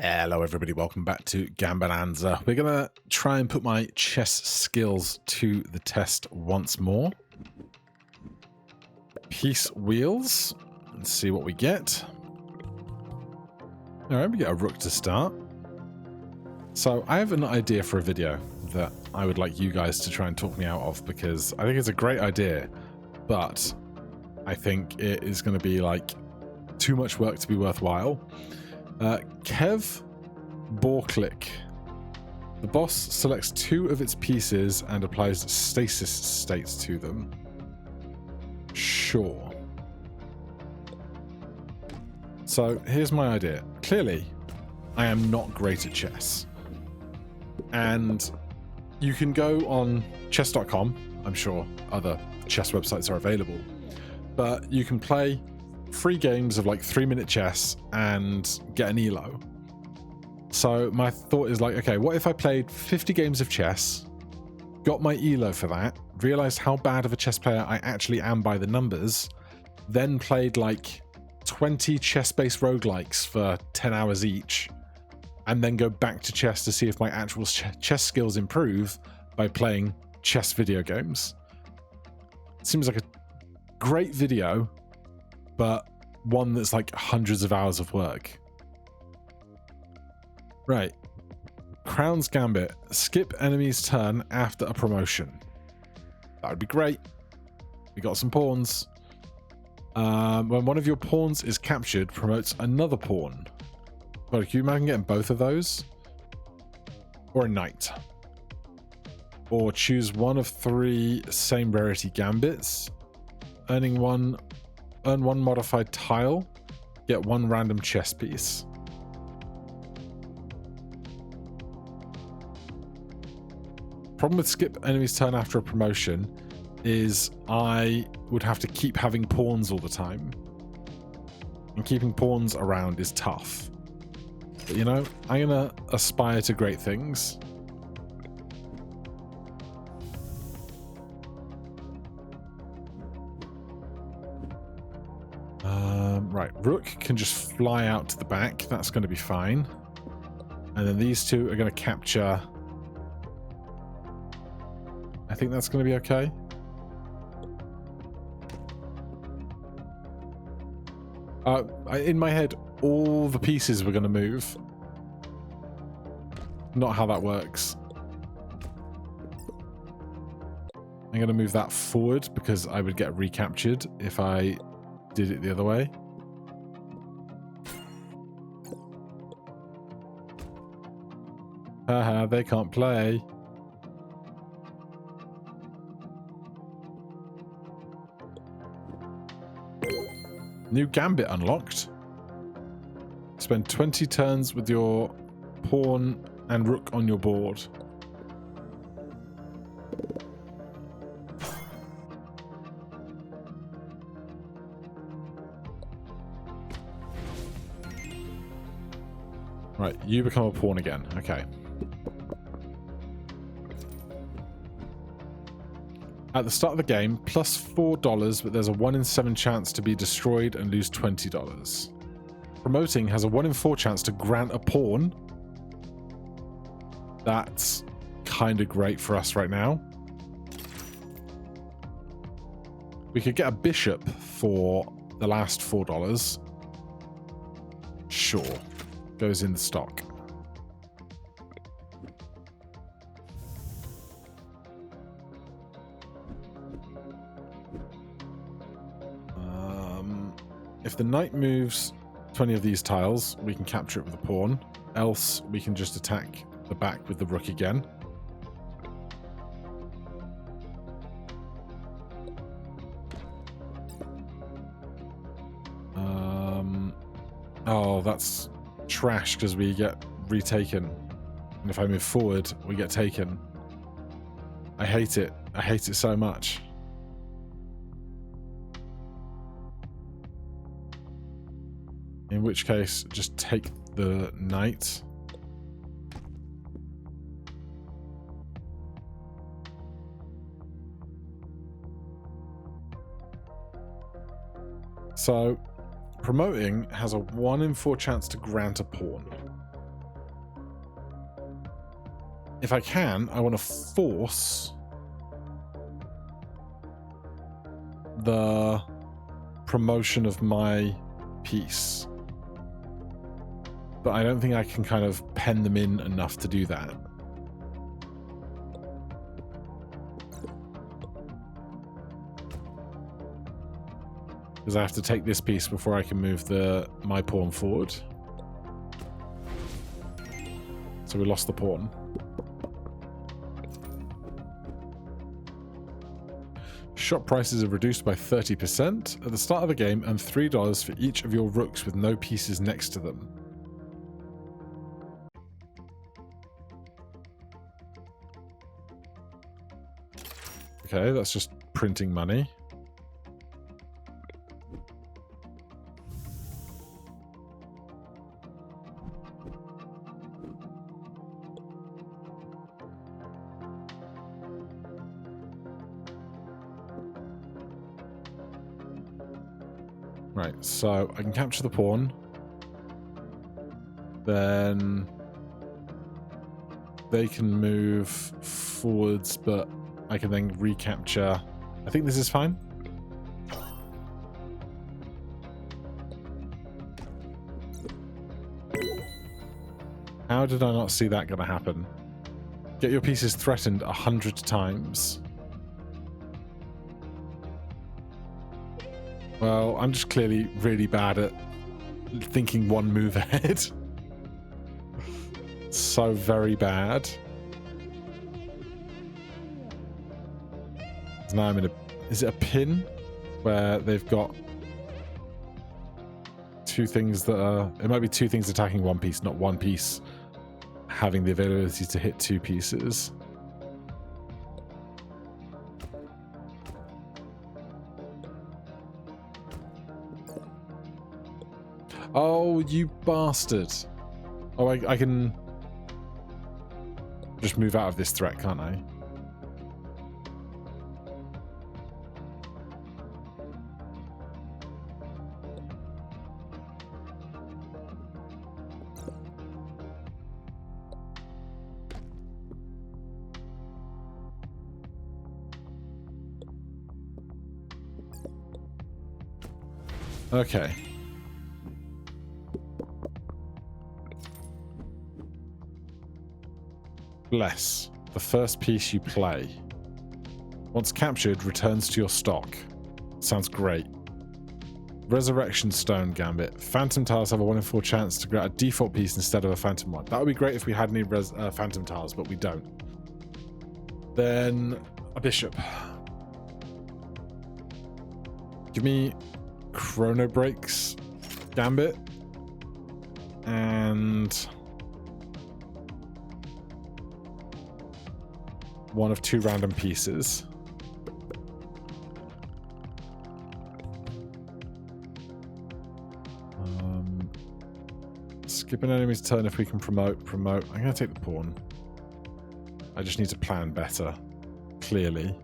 Hello everybody, welcome back to Gambonanza. We're going to try and put my chess skills to the test once more. Piece wheels, and see what we get. Alright, we get a rook to start. So I have an idea for a video that I would like you guys to try and talk me out of, because I think it's a great idea, but I think it is going to be like too much work to be worthwhile. Kev Borklick. The boss selects two of its pieces and applies stasis states to them. Sure. So here's my idea. Clearly, I am not great at chess. And you can go on chess.com. I'm sure other chess websites are available. But you can play free games of like 3-minute chess and get an elo. So my thought is like, okay, what if I played 50 games of chess, got my elo for that, realized how bad of a chess player I actually am by the numbers, then played like 20 chess-based roguelikes for 10 hours each, and then go back to chess to see if my actual chess skills improve by playing chess video games. Seems like a great video, but one that's like hundreds of hours of work. Right. Crown's Gambit. Skip enemy's turn after a promotion. That would be great. We got some pawns. When one of your pawns is captured, promotes another pawn. Well, can you imagine getting both of those? Or a knight. Or choose one of 3 same rarity Gambits. Earn one modified tile, get 1 random chess piece. Problem with skip enemy's turn after a promotion is I would have to keep having pawns all the time. And keeping pawns around is tough. But you know, I'm gonna aspire to great things. Right, rook can just fly out to the back. That's going to be fine. And then these two are going to capture. I think that's going to be okay. In my head, all the pieces were going to move. Not how that works. I'm going to move that forward because I would get recaptured if I did it the other way. Haha, they can't play. New Gambit unlocked. Spend 20 turns with your pawn and rook on your board. Right, you become a pawn again. Okay. At the start of the game, plus $4, but there's a 1 in 7 chance to be destroyed and lose $20. Promoting has a 1 in 4 chance to grant a pawn. That's kind of great for us right now. We could get a bishop for the last $4. Sure. Goes in the stock. If the knight moves 20 of these tiles, we can capture it with a pawn. Else, we can just attack the back with the rook again. Oh, that's trash because we get retaken. And if I move forward, we get taken. I hate it. I hate it so much. In which case, just take the knight. So, promoting has a 1 in 4 chance to grant a pawn. if I can, I want to force the promotion of my piece. But I don't think I can kind of pen them in enough to do that. Because I have to take this piece before I can move my pawn forward. So we lost the pawn. Shop prices are reduced by 30%. At the start of the game, earn $3 for each of your rooks with no pieces next to them. Okay, that's just printing money. Right, so I can capture the pawn. Then they can move forwards, but I can then recapture. I think this is fine. How did I not see that going to happen? Get your pieces threatened 100 times. Well, I'm just clearly really bad at thinking one move ahead. So very bad. Now I'm in a... Is it a pin? Where they've got two things that are... It might be two things attacking one piece, not one piece having the availability to hit two pieces. Oh, you bastard. Oh, I can just move out of this threat, can't I? Okay. Bless. The first piece you play. Once captured, returns to your stock. Sounds great. Resurrection Stone Gambit. Phantom Tiles have a 1 in 4 chance to grant a default piece instead of a Phantom one. That would be great if we had any Phantom Tiles, but we don't. Then a Bishop. Give me Chrono Breaks Gambit. And one of 2 random pieces. Skip an enemy's turn if we can promote. I'm going to take the pawn. I just need to plan better. Clearly.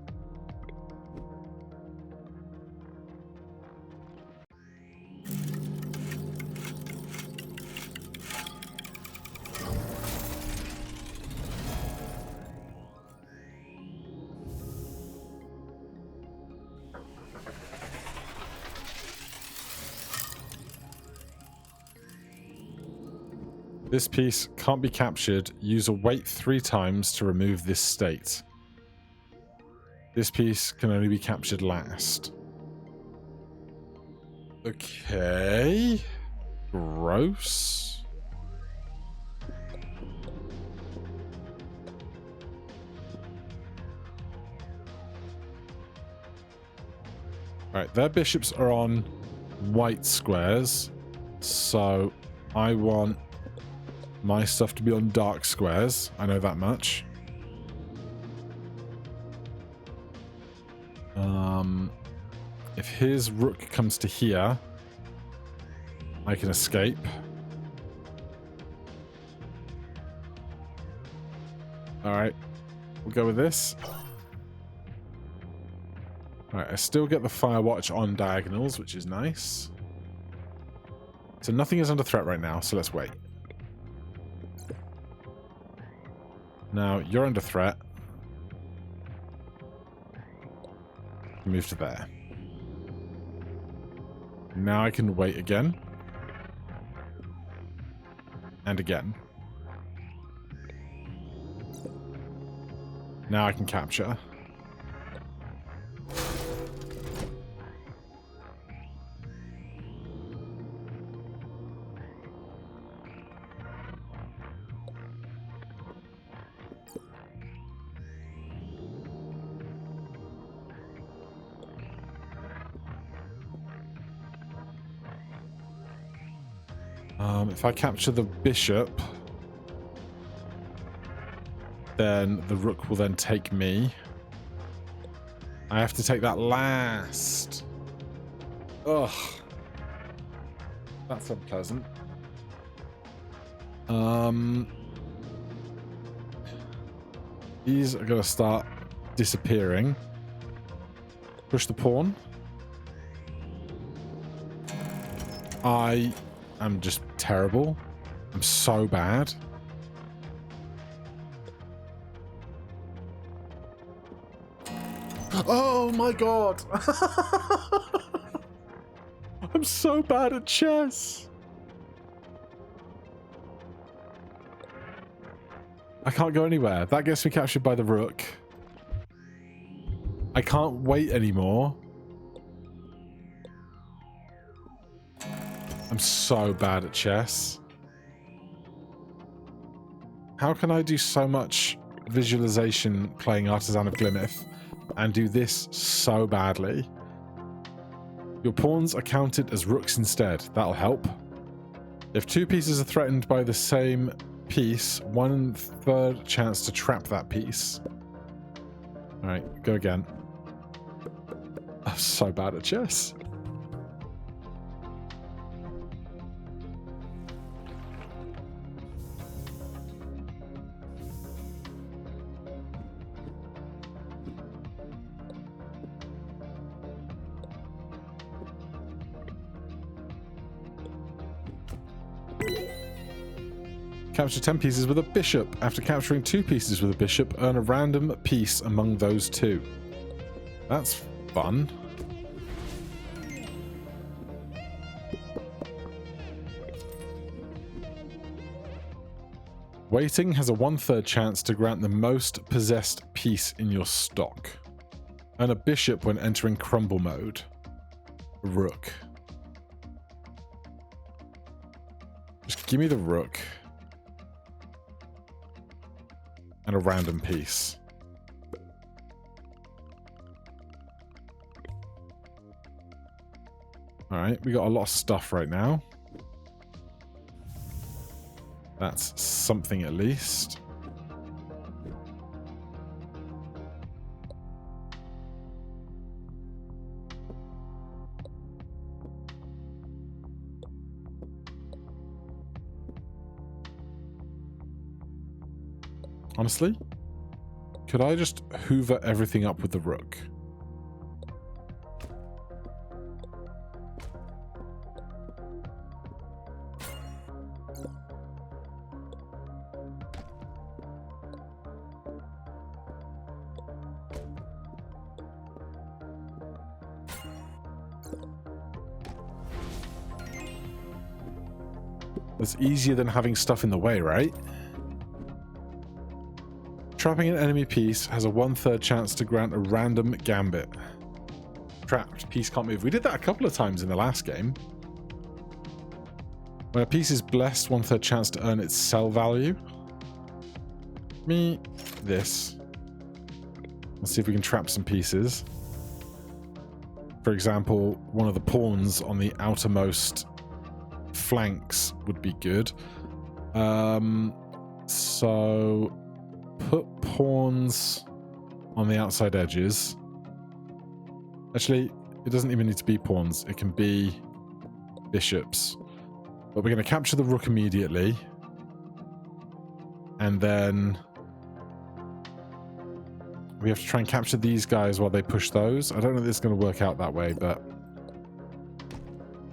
This piece can't be captured. Use a wait 3 times to remove this state. This piece can only be captured last. Okay. Gross. Right, their bishops are on white squares. So I want my stuff to be on dark squares. I know that much. If his rook comes to here, I can escape. Alright, we'll go with this. Alright, I still get the Firewatch on diagonals, which is nice. So nothing is under threat right now, so let's wait. Now, you're under threat. Move to there. Now I can wait again. And again. Now I can capture. If I capture the bishop, then the rook will then take me. I have to take that last. Ugh. That's unpleasant. These are going to start disappearing. Push the pawn. I am just terrible. I'm so bad. Oh my god! I'm so bad at chess. I can't go anywhere. That gets me captured by the rook. I can't wait anymore. I'm so bad at chess. How can I do so much visualization playing Artisan of Glimeth and do this so badly? Your pawns are counted as rooks instead. That'll help. If two pieces are threatened by the same piece, 1/3 chance to trap that piece. Alright, go again. I'm so bad at chess. Capture 10 pieces with a bishop. After capturing 2 pieces with a bishop, earn a random piece among those 2. That's fun. Waiting has a 1/3 chance to grant the most possessed piece in your stock. Earn a bishop when entering crumble mode. Rook. Just give me the rook. And a random piece. Alright, we got a lot of stuff right now. That's something at least. Honestly, could I just hoover everything up with the rook? That's easier than having stuff in the way, right? Trapping an enemy piece has a 1/3 chance to grant a random gambit. Trapped. Piece can't move. We did that a couple of times in the last game. When a piece is blessed, 1/3 chance to earn its sell value. Me this. Let's see if we can trap some pieces. For example, one of the pawns on the outermost flanks would be good. So put pawns on the outside edges. Actually, it doesn't even need to be pawns. It can be bishops. But we're going to capture the rook immediately. And then we have to try and capture these guys while they push those. I don't know if this is going to work out that way, but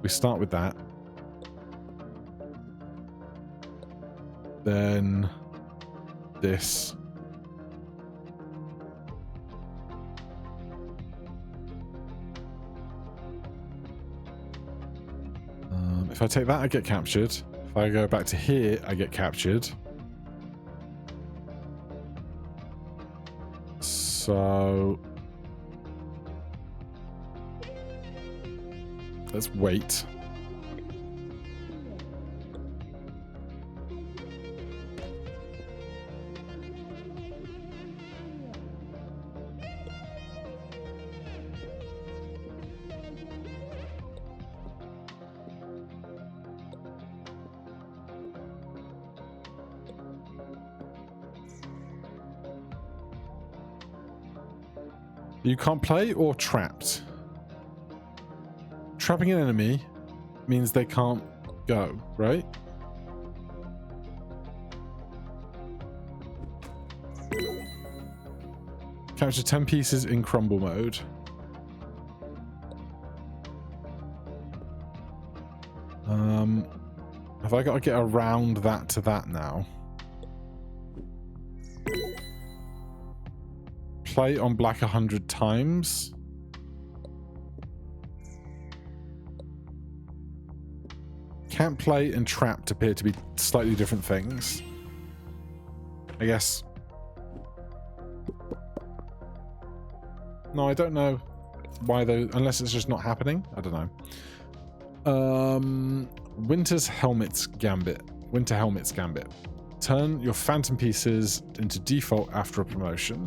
we start with that. Then this. If I take that, I get captured. If I go back to here, I get captured. So let's wait. You can't play or trapped. Trapping an enemy means they can't go, right? Capture 10 pieces in crumble mode. Have I got to get around that to that now? Play on black 100 times. Can't play and trapped appear to be slightly different things. I guess. No, I don't know why those, unless it's just not happening. I don't know. Winter's Helmet's Gambit. Winter Helmet's Gambit. Turn your phantom pieces into default after a promotion.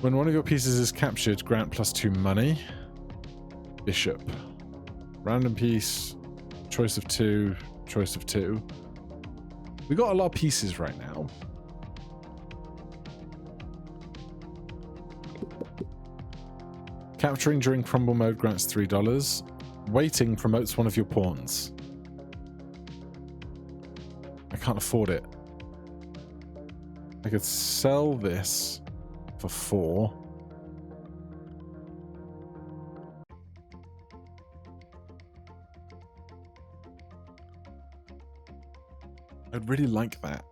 When one of your pieces is captured, grant +2 money. Bishop. Random piece. Choice of 2. Choice of 2. We got a lot of pieces right now. Capturing during crumble mode grants $3. Waiting promotes one of your pawns. I can't afford it. I could sell this for 4. I'd really like that.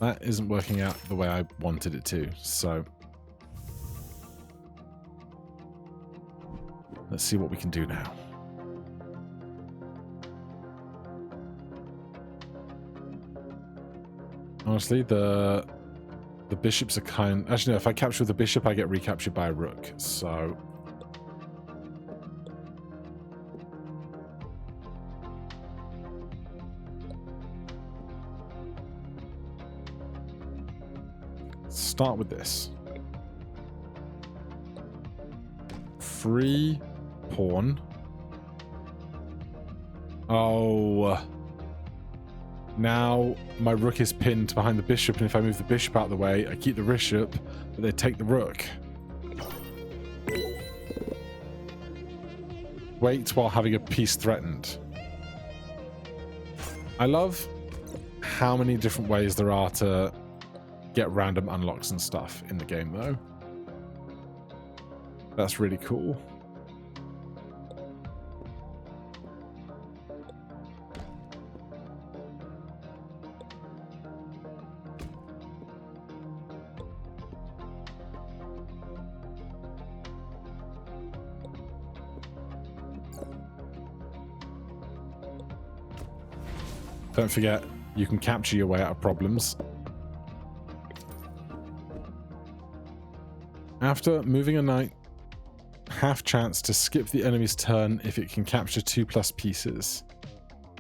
That isn't working out the way I wanted it to, so let's see what we can do now. Honestly, the bishops are kind... Actually, no, if I capture the bishop, I get recaptured by a rook, so... Start with this. Free pawn. Oh... Now my rook is pinned behind the bishop, and if I move the bishop out of the way, I keep the bishop, but they take the rook. Wait while having a piece threatened. I love how many different ways there are to get random unlocks and stuff in the game, though. That's really cool. Don't forget, you can capture your way out of problems. After moving a knight, half chance to skip the enemy's turn if it can capture 2+ pieces.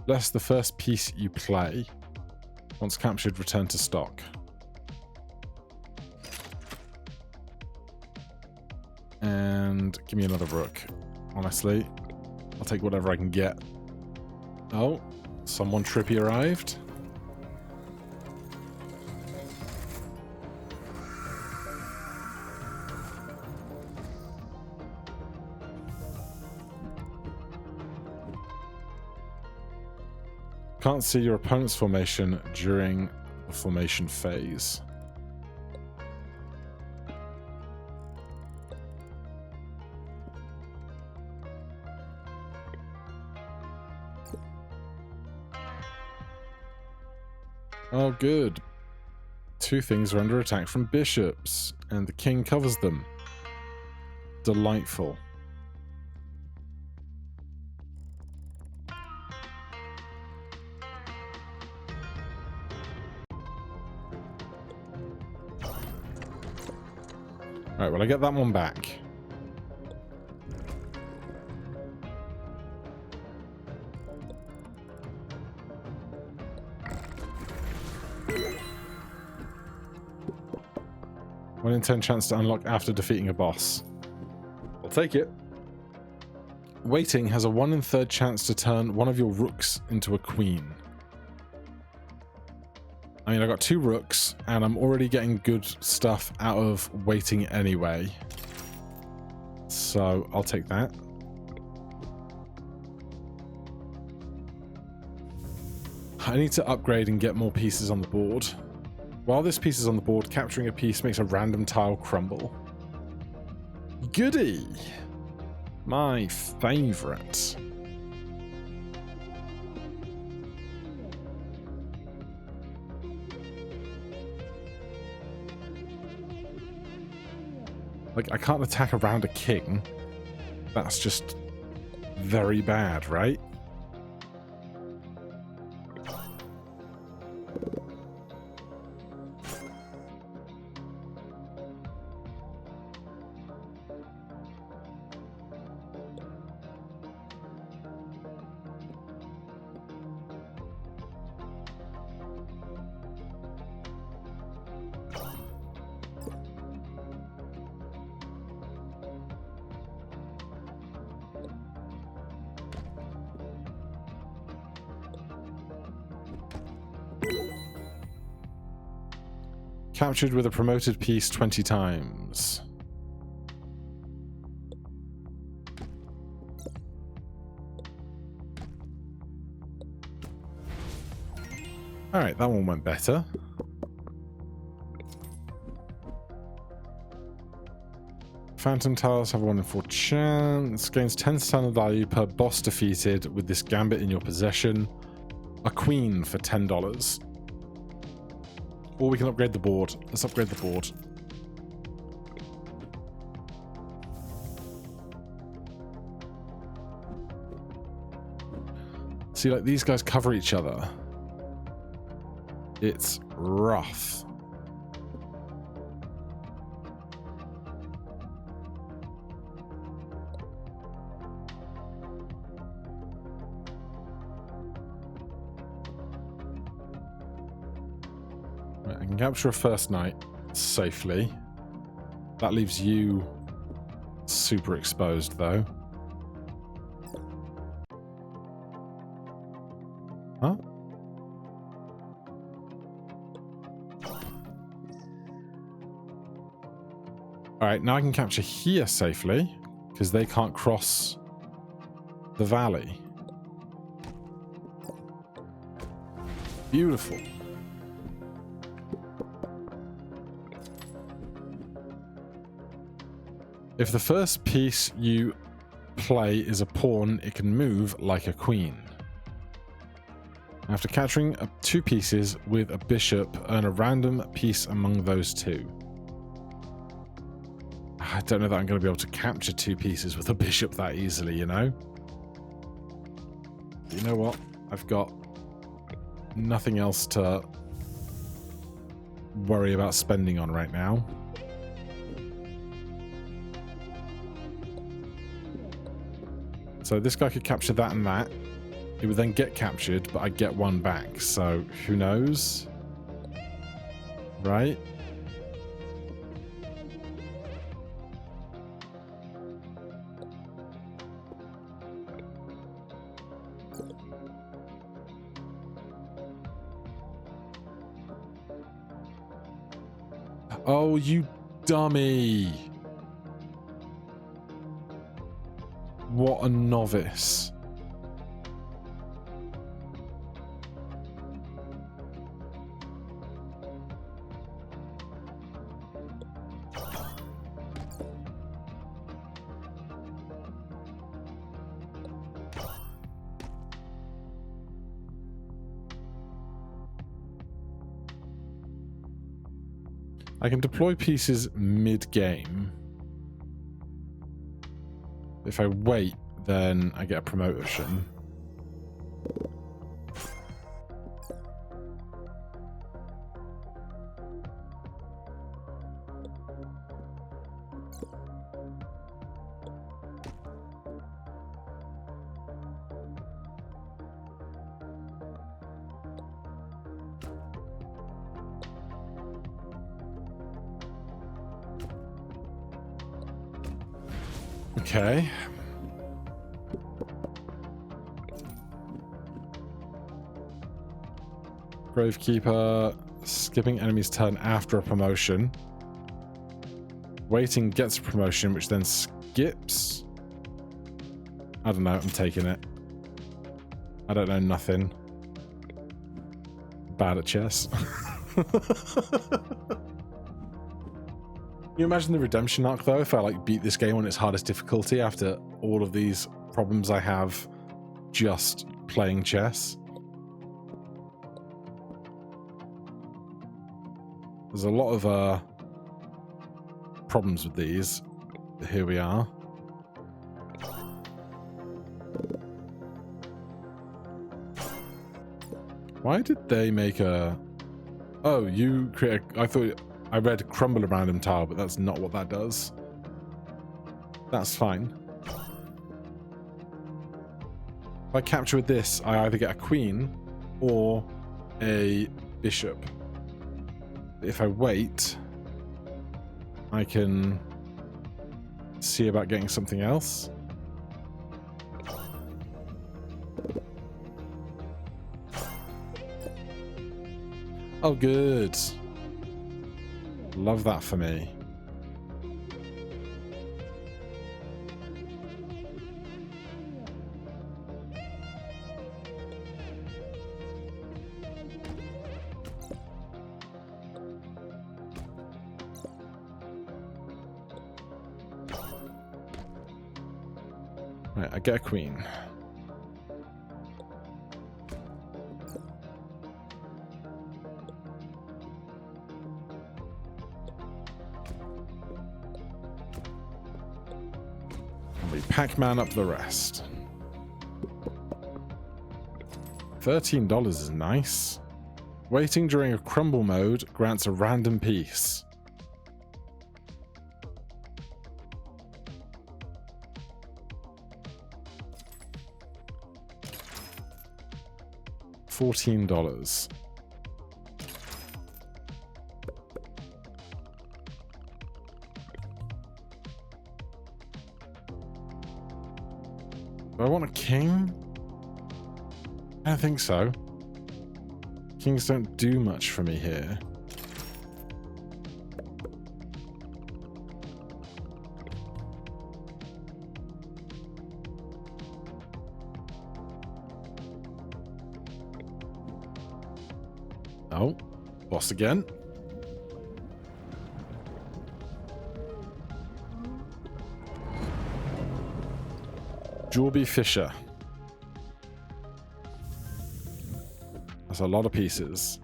Less the first piece you play. Once captured, return to stock. And give me another rook. Honestly, I'll take whatever I can get. Oh. Someone trippy arrived. Can't see your opponent's formation during the formation phase. Oh, good. 2 things are under attack from bishops, and the king covers them. Delightful. Alright, well I get that one back. One in 10 chance to unlock after defeating a boss. I'll take it. Waiting has a 1 in 3rd chance to turn one of your rooks into a queen. I mean, I got 2 rooks, and I'm already getting good stuff out of waiting anyway. So, I'll take that. I need to upgrade and get more pieces on the board. While this piece is on the board, capturing a piece makes a random tile crumble. Goody! My favourite. Like, I can't attack around a king. That's just very bad, right? Captured with a promoted piece 20 times. Alright, that one went better. Phantom tiles have a 1 in 4 chance. Gains 10 standard value per boss defeated with this gambit in your possession. A queen for $10. Or we can upgrade the board. Let's upgrade the board. See, like, these guys cover each other. It's rough. Right, I can capture a first knight safely. That leaves you super exposed, though. Huh? Alright, now I can capture here safely, because they can't cross the valley. Beautiful. If the first piece you play is a pawn, it can move like a queen. After capturing 2 pieces with a bishop, earn a random piece among those 2. I don't know that I'm going to be able to capture 2 pieces with a bishop that easily, you know? But you know what? I've got nothing else to worry about spending on right now. So this guy could capture that and that. It would then get captured, but I get 1 back. So who knows? Right? Oh, you dummy. What a novice. I can deploy pieces mid-game. If I wait, then I get a promotion. Okay. Gravekeeper, skipping enemy's turn after a promotion. Waiting gets a promotion, which then skips. I don't know, I'm taking it. I don't know nothing. Bad at chess. Can you imagine the redemption arc though, if I like beat this game on its hardest difficulty after all of these problems I have just playing chess? There's a lot of problems with these. Here we are. Why did they make a... Oh, you create a... I thought... I read crumble a random tile, but that's not what that does. That's fine. If I capture with this, I either get a queen or a bishop. If I wait, I can see about getting something else. Oh, good. Love that for me. Right, I get a queen. Pac-Man up the rest. $13 is nice. Waiting during a crumble mode grants a random piece. $14. Do I want a king? I don't think so. Kings don't do much for me here. Oh, boss again. Jawby Fisher. That's a lot of pieces.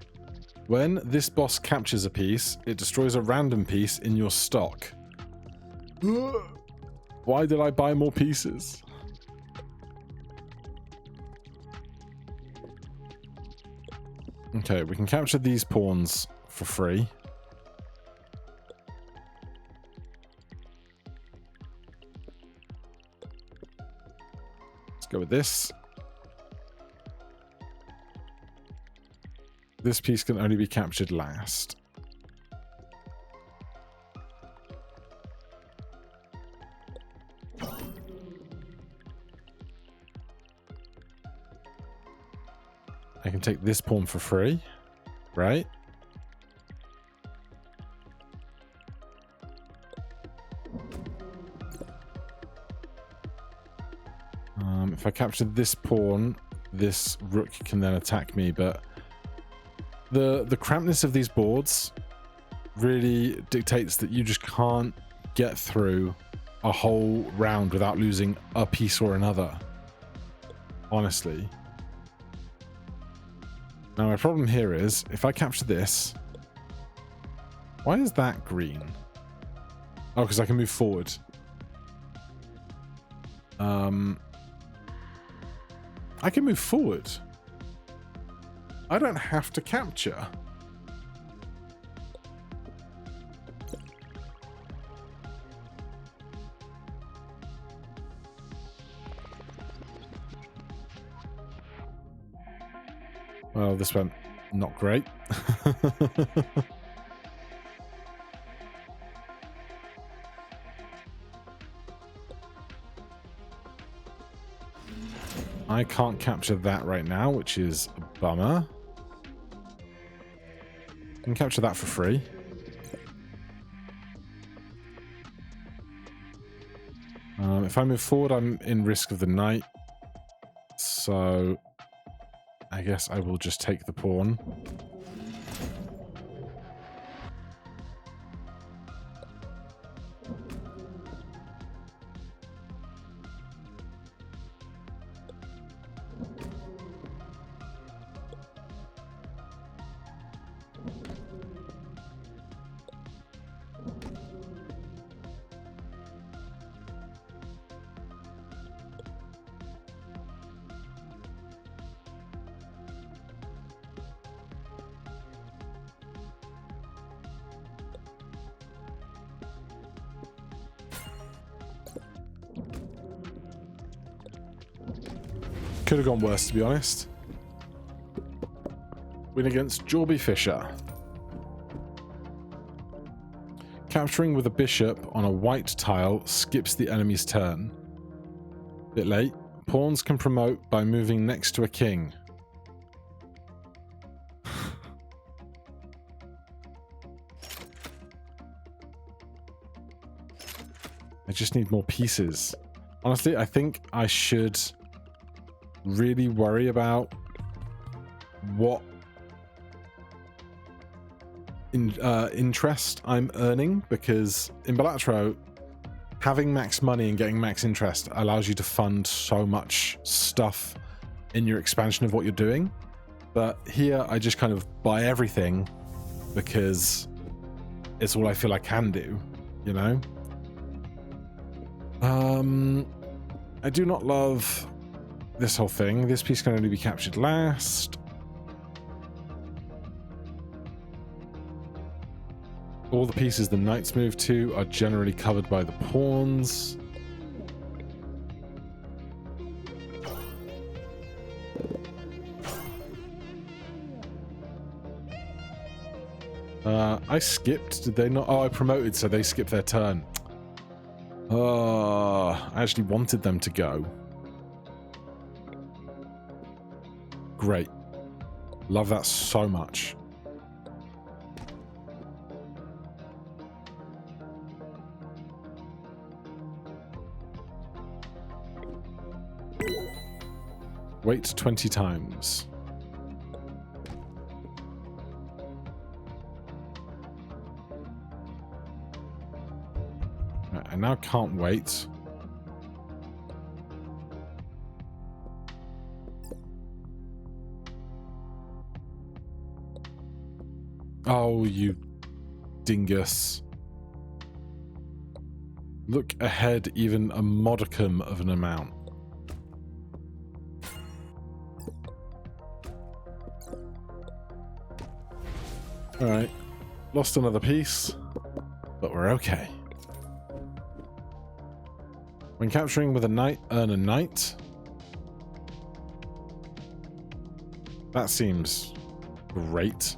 When this boss captures a piece, it destroys a random piece in your stock. Why did I buy more pieces? Okay, we can capture these pawns for free. Let's go with this. This piece can only be captured last. I can take this pawn for free, right? If I capture this pawn, this rook can then attack me, but the crampedness of these boards really dictates that you just can't get through a whole round without losing a piece or another. Honestly. Now my problem here is, if I capture this, why is that green? Oh, because I can move forward. I can move forward. I don't have to capture. Well, this went not great. I can't capture that right now, which is a bummer. I can capture that for free. If I move forward, I'm in risk of the knight. So I guess I will just take the pawn. Could have gone worse, to be honest. Win against Jawby Fisher. Capturing with a bishop on a white tile skips the enemy's turn. Bit late. Pawns can promote by moving next to a king. I just need more pieces. Honestly, I think I should really worry about what interest I'm earning, because in Balatro, having max money and getting max interest allows you to fund so much stuff in your expansion of what you're doing. But here I just kind of buy everything because it's all I feel I can do, you know? I do not love this whole thing. This piece can only be captured last. All the pieces the knights move to are generally covered by the pawns. I skipped. Did they not? Oh, I promoted, so they skipped their turn. Oh, I actually wanted them to go. Great. Love that so much. Wait 20 times. Right, I now can't wait. Oh, you dingus. Look ahead even a modicum of an amount. Alright. Lost another piece, but we're okay. When capturing with a knight, earn a knight. That seems great.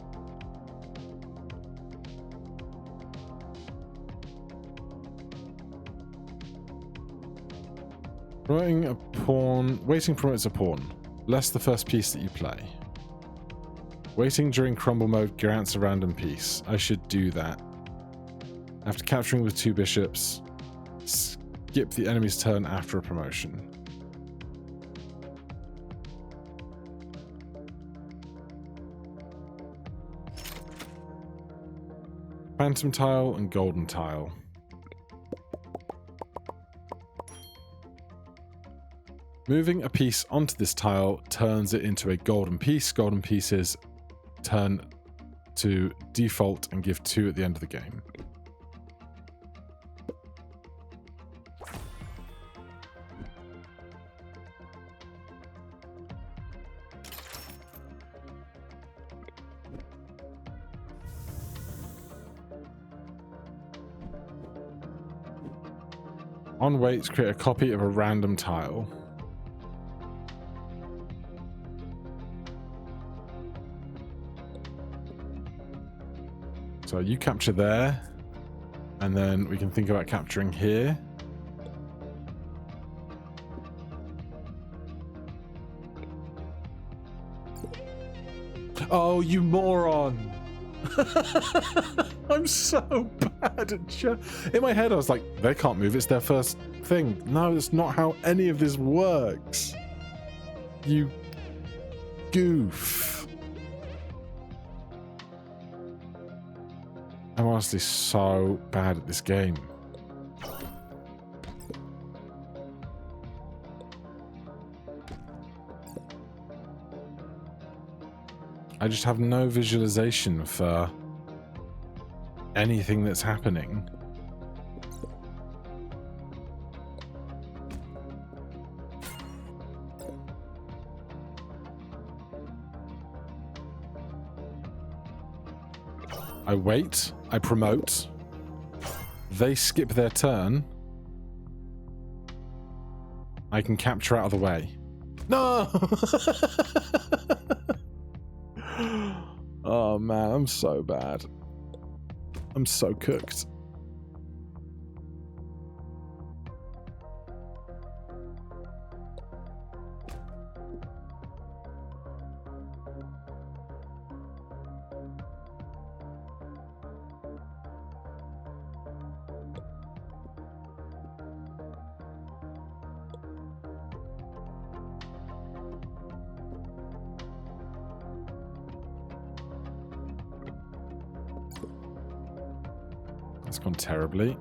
Promoting a pawn. Waiting promotes a pawn. Less the first piece that you play. Waiting during crumble mode grants a random piece. I should do that. After capturing with 2 bishops, skip the enemy's turn after a promotion. Phantom tile and golden tile. Moving a piece onto this tile turns it into a golden piece. Golden pieces turn to default and give 2 at the end of the game. On waits, create a copy of a random tile. So you capture there, and then we can think about capturing here. Oh, you moron! I'm so bad at chess. In my head, I was like, they can't move. It's their first thing. No, that's not how any of this works. You goof. I'm honestly so bad at this game. I just have no visualization for anything that's happening. I wait, I promote, they skip their turn, I can capture out of the way. No! Oh man, I'm so bad. I'm so cooked. That's gone terribly.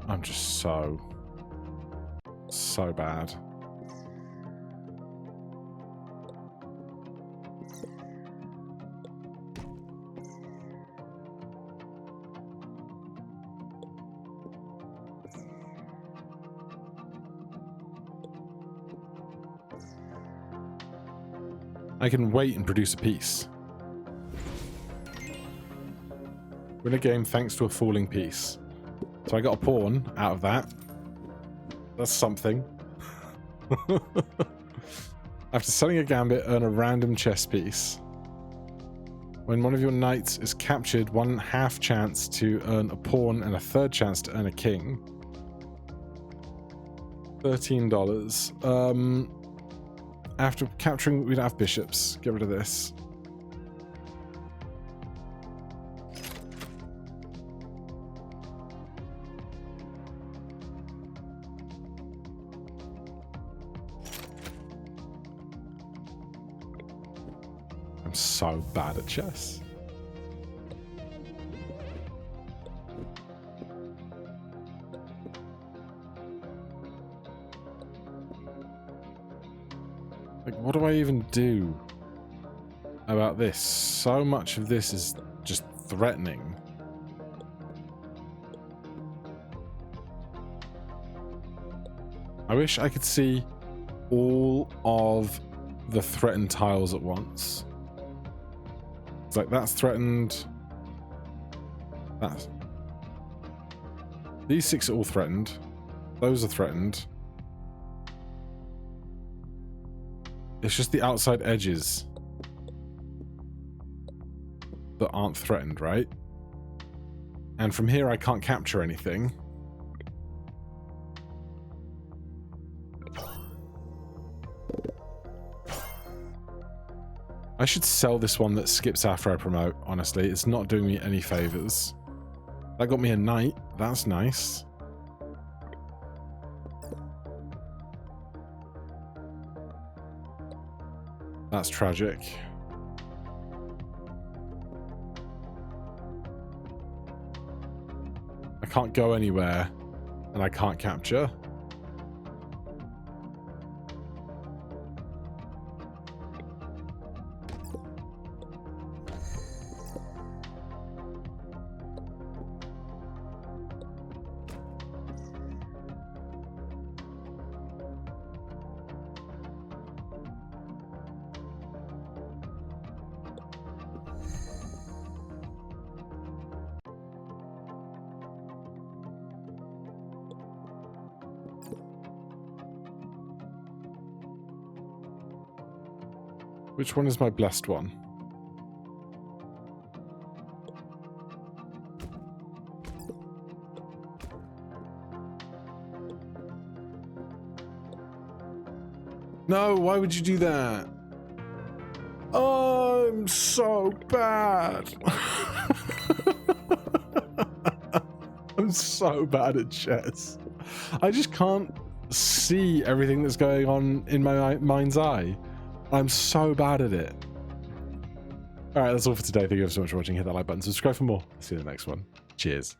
I'm just so bad. I can wait and produce a piece. Win a game thanks to a falling piece. So I got a pawn out of that. That's something. After selling a gambit, earn a random chess piece. When one of your knights is captured, 1/2 chance to earn a pawn and a 1/3 chance to earn a king. $13. After capturing, we don't have bishops. Get rid of this. I'm so bad at chess. Like, what do I even do about this? So much of this is just threatening. I wish I could see all of the threatened tiles at once. It's like, that's threatened. That's... These 6 are all threatened. Those are threatened. It's just the outside edges that aren't threatened, right? And from here I can't capture anything. I should sell this one that skips after I promote, honestly. It's not doing me any favors. That got me a knight. That's nice. That's tragic. I can't go anywhere, and I can't capture. Which one is my blessed one? No, why would you do that? Oh, I'm so bad. I'm so bad at chess. I just can't see everything that's going on in my mind's eye. I'm so bad at it. All right, that's all for today. Thank you so much for watching. Hit that like button, subscribe for more. See you in the next one. Cheers.